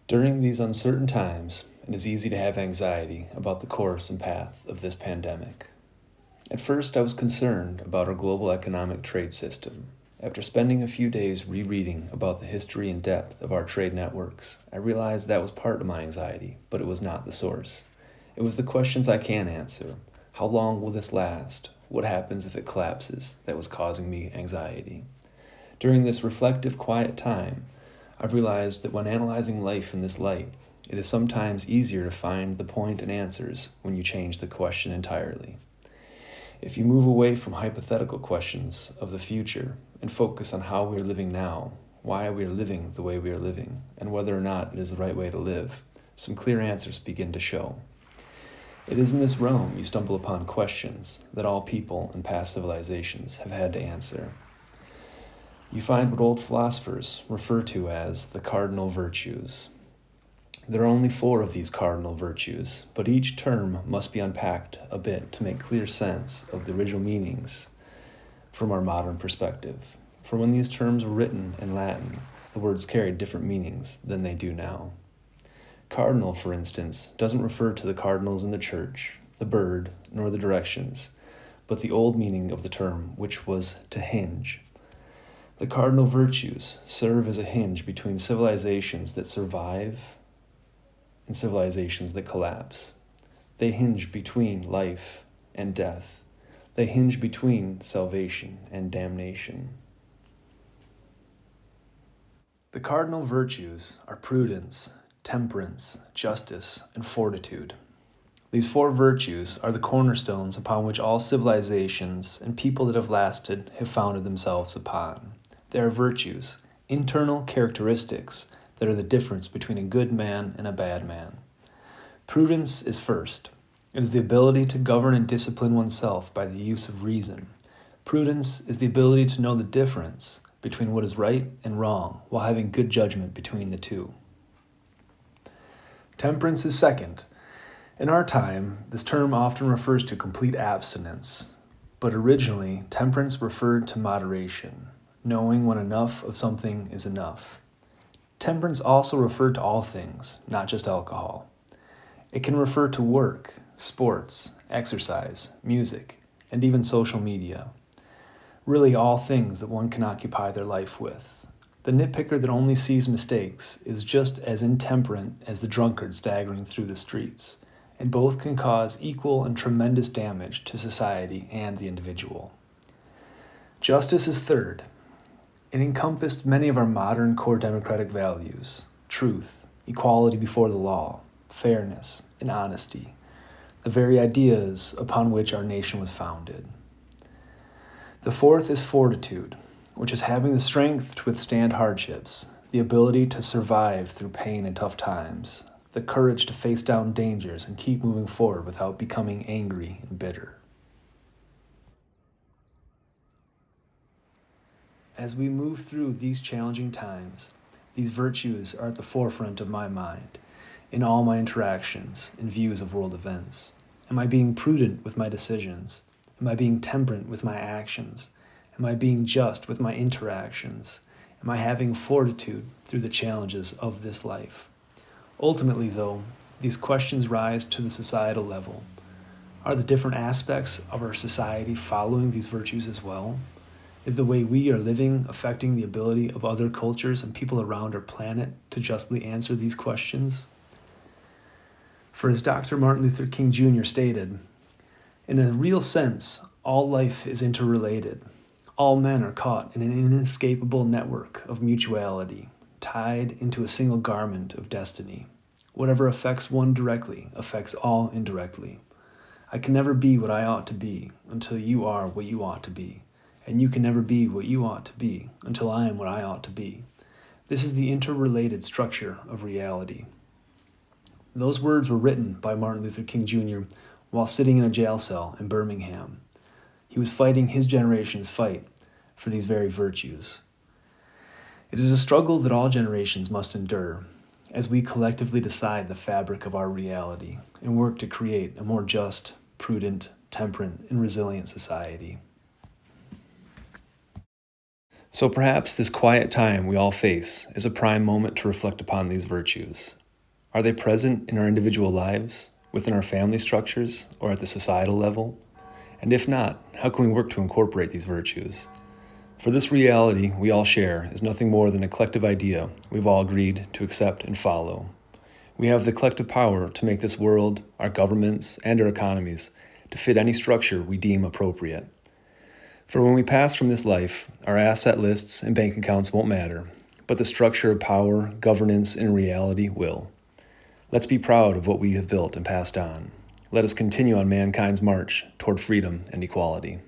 During these uncertain times, it is easy to have anxiety about the course and path of this pandemic. At first, I was concerned about our global economic trade system. After spending a few days rereading about the history and depth of our trade networks, I realized that was part of my anxiety, but it was not the source. It was the questions I can't answer. How long will this last? What happens if it collapses? That was causing me anxiety. During this reflective, quiet time, I've realized that when analyzing life in this light, it is sometimes easier to find the point and answers when you change the question entirely. If you move away from hypothetical questions of the future and focus on how we are living now, why we are living the way we are living, and whether or not it is the right way to live, some clear answers begin to show. It is in this realm you stumble upon questions that all people in past civilizations have had to answer. You find what old philosophers refer to as the Cardinal Virtues. There are only 4 of these cardinal virtues, but each term must be unpacked a bit to make clear sense of the original meanings from our modern perspective. For when these terms were written in Latin, the words carried different meanings than they do now. Cardinal, for instance, doesn't refer to the cardinals in the church, the bird, nor the directions, but the old meaning of the term, which was to hinge. The cardinal virtues serve as a hinge between civilizations that survive and civilizations that collapse. They hinge between life and death. They hinge between salvation and damnation. The cardinal virtues are prudence, temperance, justice, and fortitude. These 4 virtues are the cornerstones upon which all civilizations and people that have lasted have founded themselves upon. They are virtues, internal characteristics that are the difference between a good man and a bad man. Prudence is first. It is the ability to govern and discipline oneself by the use of reason. Prudence is the ability to know the difference between what is right and wrong while having good judgment between the two. Temperance is second. In our time, this term often refers to complete abstinence, but originally, temperance referred to moderation, knowing when enough of something is enough. Temperance also referred to all things, not just alcohol. It can refer to work, sports, exercise, music, and even social media. Really all things that one can occupy their life with. The nitpicker that only sees mistakes is just as intemperate as the drunkard staggering through the streets, and both can cause equal and tremendous damage to society and the individual. Justice is third. It encompassed many of our modern core democratic values: truth, equality before the law, fairness, and honesty, the very ideas upon which our nation was founded. The fourth is fortitude, which is having the strength to withstand hardships, the ability to survive through pain and tough times, the courage to face down dangers and keep moving forward without becoming angry and bitter. As we move through these challenging times, these virtues are at the forefront of my mind, in all my interactions and views of world events. Am I being prudent with my decisions? Am I being temperate with my actions? Am I being just with my interactions? Am I having fortitude through the challenges of this life? Ultimately, though, these questions rise to the societal level. Are the different aspects of our society following these virtues as well? Is the way we are living affecting the ability of other cultures and people around our planet to justly answer these questions? For as Dr. Martin Luther King Jr. stated, in a real sense, all life is interrelated. All men are caught in an inescapable network of mutuality, tied into a single garment of destiny. Whatever affects one directly affects all indirectly. I can never be what I ought to be until you are what you ought to be. And you can never be what you ought to be until I am what I ought to be. This is the interrelated structure of reality. Those words were written by Martin Luther King Jr. while sitting in a jail cell in Birmingham. He was fighting his generation's fight for these very virtues. It is a struggle that all generations must endure as we collectively decide the fabric of our reality and work to create a more just, prudent, temperate, and resilient society. So perhaps this quiet time we all face is a prime moment to reflect upon these virtues. Are they present in our individual lives, within our family structures, or at the societal level? And if not, how can we work to incorporate these virtues? For this reality we all share is nothing more than a collective idea we've all agreed to accept and follow. We have the collective power to make this world, our governments, and our economies to fit any structure we deem appropriate. For when we pass from this life, our asset lists and bank accounts won't matter, but the structure of power, governance, and reality will. Let's be proud of what we have built and passed on. Let us continue on mankind's march toward freedom and equality.